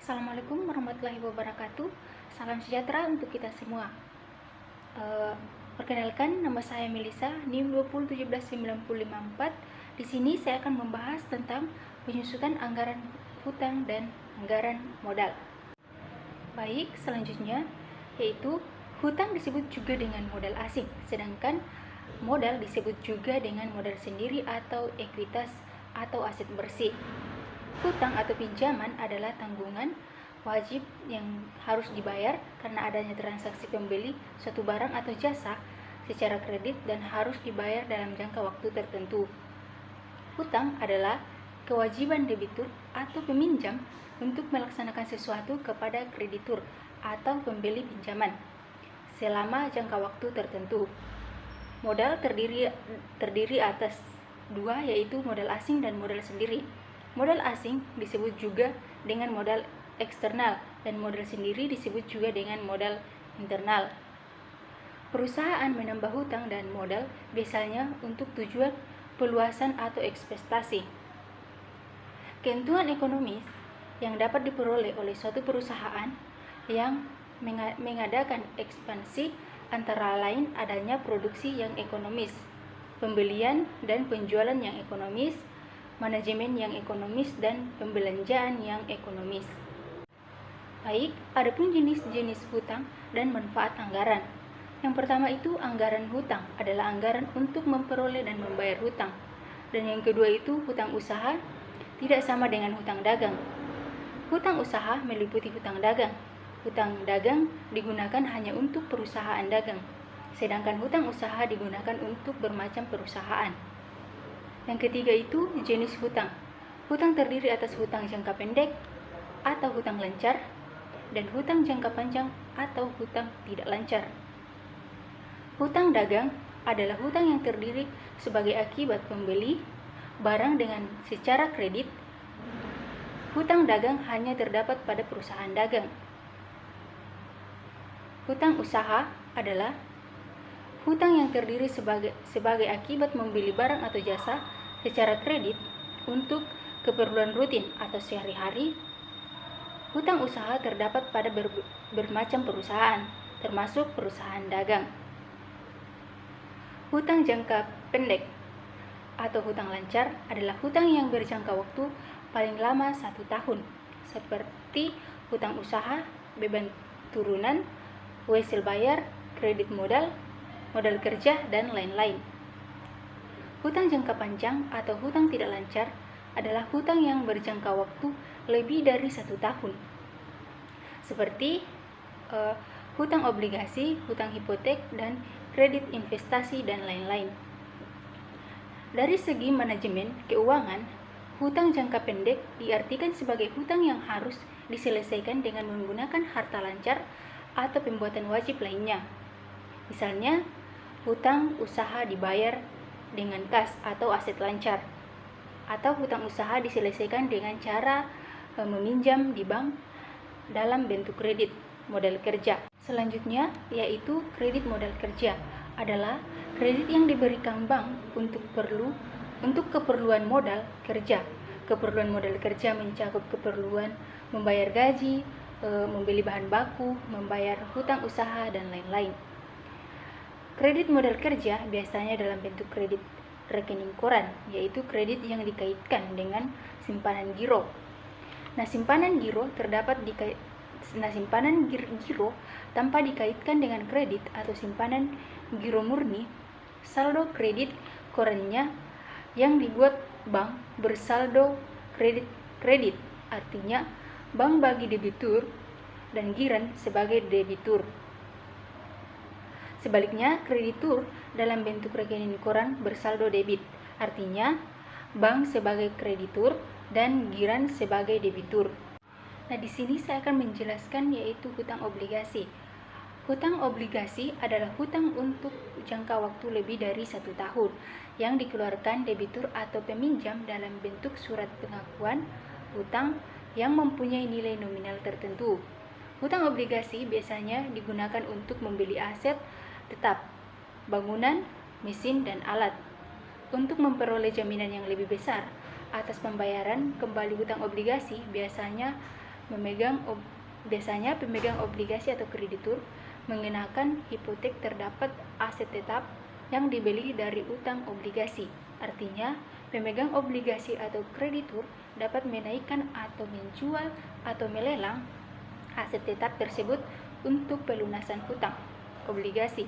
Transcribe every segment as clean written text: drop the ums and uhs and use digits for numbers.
Assalamualaikum warahmatullahi wabarakatuh. Salam sejahtera untuk kita semua. Perkenalkan, nama saya Melisa, NIM 2017954. Di sini saya akan membahas tentang penyusutan anggaran hutang dan anggaran modal. Baik, selanjutnya yaitu hutang disebut juga dengan modal asing, sedangkan modal disebut juga dengan modal sendiri atau ekuitas atau aset bersih. Hutang atau pinjaman adalah tanggungan wajib yang harus dibayar karena adanya transaksi pembeli suatu barang atau jasa secara kredit dan harus dibayar dalam jangka waktu tertentu. Hutang adalah kewajiban debitur atau peminjam untuk melaksanakan sesuatu kepada kreditur atau pembeli pinjaman selama jangka waktu tertentu. Modal terdiri atas dua, yaitu modal asing dan modal sendiri. Modal asing disebut juga dengan modal eksternal dan modal sendiri disebut juga dengan modal internal. Perusahaan menambah hutang dan modal biasanya untuk tujuan peluasan atau ekspektasi. Keuntungan ekonomis yang dapat diperoleh oleh suatu perusahaan yang mengadakan ekspansi antara lain adanya produksi yang ekonomis, pembelian dan penjualan yang ekonomis, manajemen yang ekonomis, dan pembelanjaan yang ekonomis. Baik, adapun jenis-jenis hutang dan manfaat anggaran. Yang pertama itu anggaran hutang adalah anggaran untuk memperoleh dan membayar hutang. Dan yang kedua itu hutang usaha, tidak sama dengan hutang dagang. Hutang usaha meliputi hutang dagang. Hutang dagang digunakan hanya untuk perusahaan dagang, sedangkan hutang usaha digunakan untuk bermacam perusahaan. Yang ketiga itu jenis hutang. Hutang terdiri atas hutang jangka pendek atau hutang lancar dan hutang jangka panjang atau hutang tidak lancar. Hutang dagang adalah hutang yang terdiri sebagai akibat pembeli barang dengan secara kredit. Hutang dagang hanya terdapat pada perusahaan dagang. Hutang usaha adalah hutang yang terdiri sebagai akibat membeli barang atau jasa secara kredit untuk keperluan rutin atau sehari-hari. Hutang usaha terdapat pada bermacam perusahaan, termasuk perusahaan dagang. Hutang jangka pendek atau hutang lancar adalah hutang yang berjangka waktu paling lama 1 tahun, seperti hutang usaha, beban turunan, wesel bayar, kredit modal, modal kerja, dan lain-lain. Hutang jangka panjang atau hutang tidak lancar adalah hutang yang berjangka waktu lebih dari 1 tahun, seperti hutang obligasi, hutang hipotek, dan kredit investasi, dan lain-lain. Dari segi manajemen keuangan, hutang jangka pendek diartikan sebagai hutang yang harus diselesaikan dengan menggunakan harta lancar atau pembuatan wajib lainnya. Misalnya, hutang usaha dibayar dengan kas atau aset lancar, atau hutang usaha diselesaikan dengan cara meminjam di bank dalam bentuk kredit modal kerja. Selanjutnya yaitu kredit modal kerja adalah kredit yang diberikan bank untuk keperluan modal kerja. Keperluan modal kerja mencakup keperluan membayar gaji, membeli bahan baku, membayar hutang usaha, dan lain-lain. Kredit modal kerja biasanya dalam bentuk kredit rekening koran, yaitu kredit yang dikaitkan dengan simpanan giro. Simpanan giro tanpa dikaitkan dengan kredit atau simpanan giro murni, saldo kredit korannya yang dibuat bank bersaldo kredit, artinya bank bagi debitur dan giran sebagai debitur. Sebaliknya, kreditur dalam bentuk rekening koran bersaldo debit, artinya bank sebagai kreditur dan giran sebagai debitur. Di sini saya akan menjelaskan yaitu hutang obligasi. Hutang obligasi adalah hutang untuk jangka waktu lebih dari 1 tahun yang dikeluarkan debitur atau peminjam dalam bentuk surat pengakuan hutang yang mempunyai nilai nominal tertentu. Hutang obligasi biasanya digunakan untuk membeli aset tetap, bangunan, mesin, dan alat. Untuk memperoleh jaminan yang lebih besar atas pembayaran kembali hutang obligasi, biasanya Biasanya pemegang obligasi atau kreditur mengenakan hipotek terdapat aset tetap yang dibeli dari utang obligasi. Artinya, pemegang obligasi atau kreditur dapat menaikkan atau menjual atau melelang aset tetap tersebut untuk pelunasan hutang obligasi.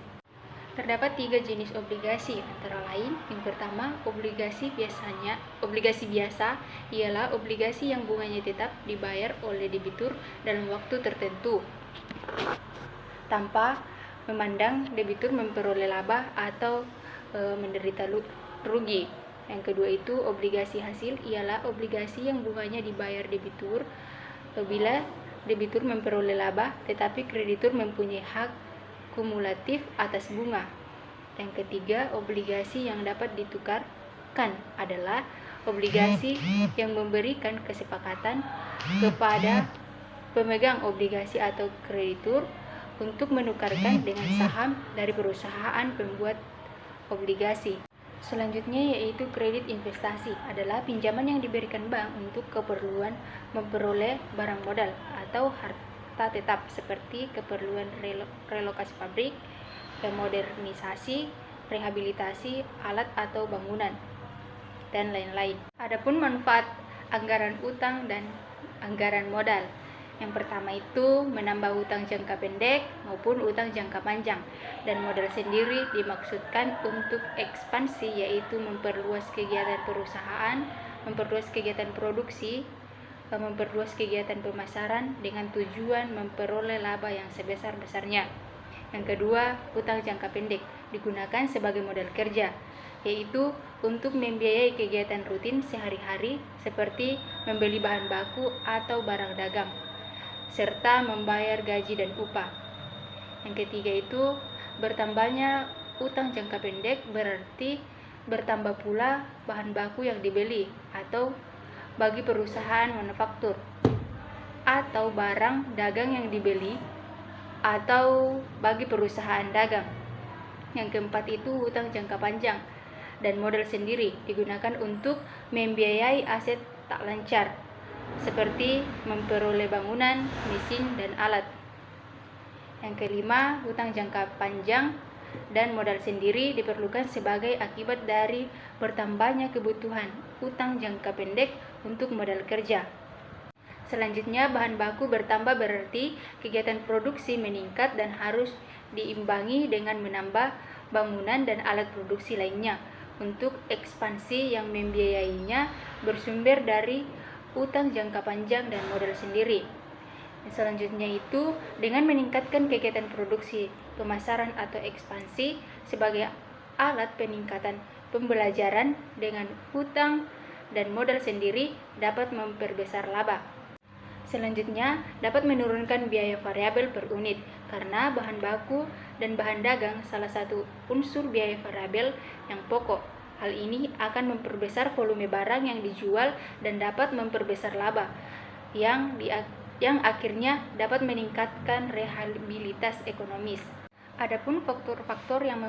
Terdapat 3 jenis obligasi, antara lain yang pertama, obligasi biasa ialah obligasi yang bunganya tetap dibayar oleh debitur dalam waktu tertentu tanpa memandang debitur memperoleh laba atau menderita rugi. Yang kedua itu obligasi hasil ialah obligasi yang bunganya dibayar debitur bila debitur memperoleh laba tetapi kreditur mempunyai hak kumulatif atas bunga. Yang ketiga, obligasi yang dapat ditukarkan adalah obligasi yang memberikan kesepakatan kepada pemegang obligasi atau kreditur untuk menukarkan dengan saham dari perusahaan pembuat obligasi. Selanjutnya yaitu kredit investasi adalah pinjaman yang diberikan bank untuk keperluan memperoleh barang modal atau harta tetap seperti keperluan relokasi pabrik, modernisasi, rehabilitasi alat atau bangunan, dan lain-lain. Adapun manfaat anggaran utang dan anggaran modal. Yang pertama itu menambah utang jangka pendek maupun utang jangka panjang, dan modal sendiri dimaksudkan untuk ekspansi, yaitu memperluas kegiatan perusahaan, memperluas kegiatan produksi, memperluas kegiatan pemasaran dengan tujuan memperoleh laba yang sebesar-besarnya. Yang kedua, utang jangka pendek digunakan sebagai modal kerja, yaitu untuk membiayai kegiatan rutin sehari-hari seperti membeli bahan baku atau barang dagang, serta membayar gaji dan upah. Yang ketiga itu, bertambahnya utang jangka pendek berarti bertambah pula bahan baku yang dibeli atau bagi perusahaan manufaktur, atau barang dagang yang dibeli atau bagi perusahaan dagang. Yang keempat itu utang jangka panjang dan modal sendiri digunakan untuk membiayai aset tak lancar seperti memperoleh bangunan, mesin, dan alat. Yang kelima, utang jangka panjang dan modal sendiri diperlukan sebagai akibat dari bertambahnya kebutuhan utang jangka pendek untuk modal kerja. Selanjutnya, bahan baku bertambah berarti kegiatan produksi meningkat dan harus diimbangi dengan menambah bangunan dan alat produksi lainnya untuk ekspansi yang membiayainya bersumber dari utang jangka panjang dan modal sendiri. Selanjutnya itu dengan meningkatkan kegiatan produksi, pemasaran atau ekspansi sebagai alat peningkatan pembelajaran dengan hutang dan modal sendiri dapat memperbesar laba. Selanjutnya dapat menurunkan biaya variabel per unit karena bahan baku dan bahan dagang salah satu unsur biaya variabel yang pokok. Hal ini akan memperbesar volume barang yang dijual dan dapat memperbesar laba yang akhirnya dapat meningkatkan rentabilitas ekonomis. Adapun faktor-faktor yang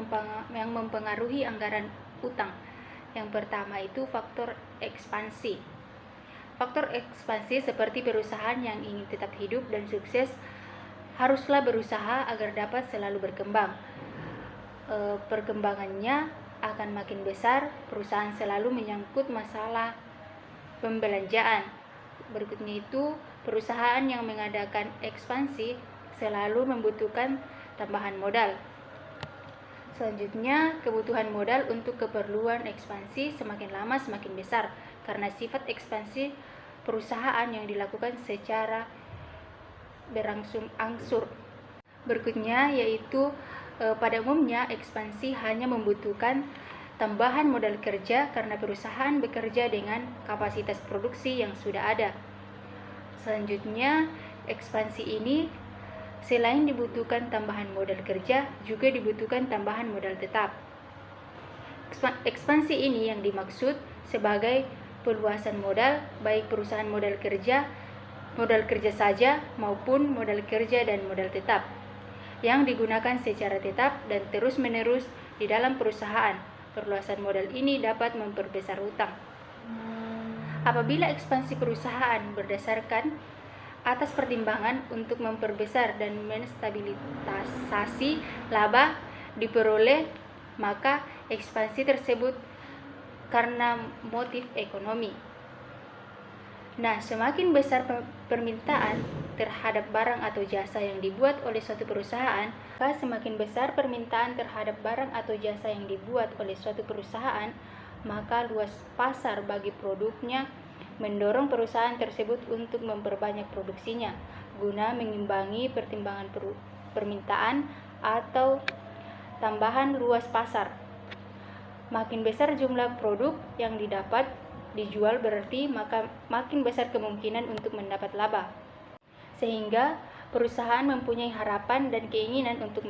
mempengaruhi anggaran utang. Yang pertama itu faktor ekspansi. Faktor ekspansi seperti perusahaan yang ingin tetap hidup dan sukses haruslah berusaha agar dapat selalu berkembang. Perkembangannya akan makin besar, perusahaan selalu menyangkut masalah pembelanjaan. Berikutnya itu, perusahaan yang mengadakan ekspansi selalu membutuhkan tambahan modal. Selanjutnya, kebutuhan modal untuk keperluan ekspansi semakin lama semakin besar karena sifat ekspansi perusahaan yang dilakukan secara berangsur-angsur. Berikutnya yaitu pada umumnya ekspansi hanya membutuhkan tambahan modal kerja karena perusahaan bekerja dengan kapasitas produksi yang sudah ada. Selanjutnya, ekspansi ini selain dibutuhkan tambahan modal kerja, juga dibutuhkan tambahan modal tetap. Ekspansi ini yang dimaksud sebagai peluasan modal, baik perusahaan modal kerja saja maupun modal kerja dan modal tetap, yang digunakan secara tetap dan terus-menerus di dalam perusahaan. Perluasan modal ini dapat memperbesar hutang. Apabila ekspansi perusahaan berdasarkan atas pertimbangan untuk memperbesar dan menstabilisasi laba diperoleh, maka ekspansi tersebut karena motif ekonomi. Nah, semakin besar permintaan terhadap barang atau jasa yang dibuat oleh suatu perusahaan, maka semakin besar permintaan terhadap barang atau jasa yang dibuat oleh suatu perusahaan, maka luas pasar bagi produknya mendorong perusahaan tersebut untuk memperbanyak produksinya guna mengimbangi pertimbangan permintaan atau tambahan luas pasar. Makin besar jumlah produk yang dijual berarti maka makin besar kemungkinan untuk mendapat laba. Sehingga perusahaan mempunyai harapan dan keinginan untuk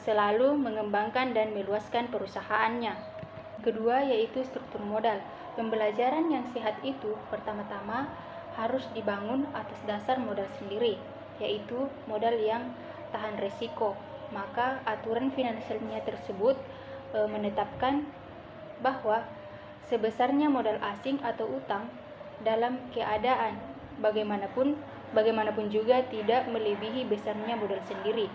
selalu mengembangkan dan meluaskan perusahaannya. Kedua yaitu struktur modal. Pembelajaran yang sehat itu pertama-tama harus dibangun atas dasar modal sendiri, yaitu modal yang tahan risiko. Maka aturan finansialnya tersebut menetapkan bahwa sebesarnya modal asing atau utang dalam keadaan bagaimanapun juga tidak melebihi besarnya modal sendiri.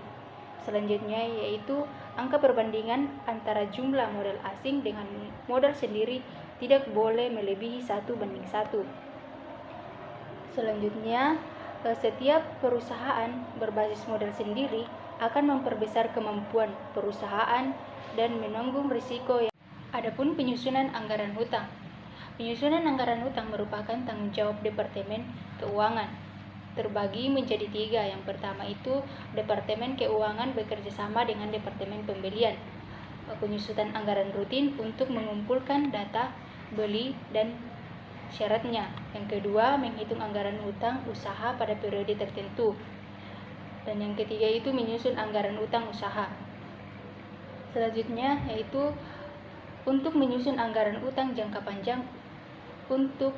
Selanjutnya yaitu angka perbandingan antara jumlah modal asing dengan modal sendiri tidak boleh melebihi 1:1. Selanjutnya, setiap perusahaan berbasis modal sendiri akan memperbesar kemampuan perusahaan dan menanggung risiko yang. Adapun penyusunan anggaran hutang. Penyusunan anggaran hutang merupakan tanggung jawab Departemen Keuangan. Terbagi menjadi 3. Yang pertama itu Departemen Keuangan bekerja sama dengan Departemen Pembelian. Penyusunan anggaran rutin untuk mengumpulkan data beli dan syaratnya. Yang kedua, menghitung anggaran hutang usaha pada periode tertentu. Dan yang ketiga itu menyusun anggaran hutang usaha. Selanjutnya yaitu untuk menyusun anggaran hutang jangka panjang untuk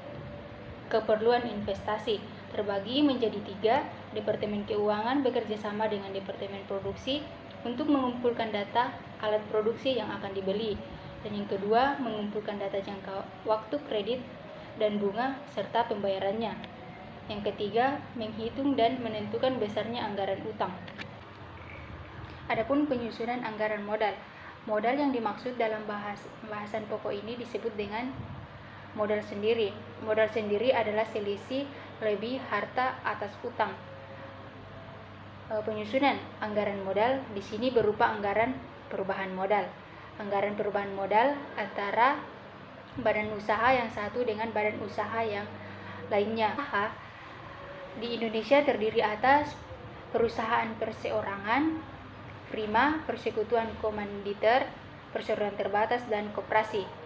keperluan investasi. Terbagi menjadi 3. Departemen Keuangan bekerja sama dengan Departemen Produksi untuk mengumpulkan data alat produksi yang akan dibeli. Dan yang kedua, mengumpulkan data jangka waktu kredit dan bunga serta pembayarannya. Yang ketiga, menghitung dan menentukan besarnya anggaran utang. Adapun penyusunan anggaran modal. Modal yang dimaksud dalam bahasan pokok ini disebut dengan modal sendiri. Modal sendiri adalah selisih lebih harta atas utang. Penyusunan anggaran modal di sini berupa anggaran perubahan modal. Anggaran perubahan modal antara badan usaha yang satu dengan badan usaha yang lainnya. Di Indonesia terdiri atas perusahaan perseorangan, prima, persekutuan komanditer, perseroan terbatas, dan koperasi.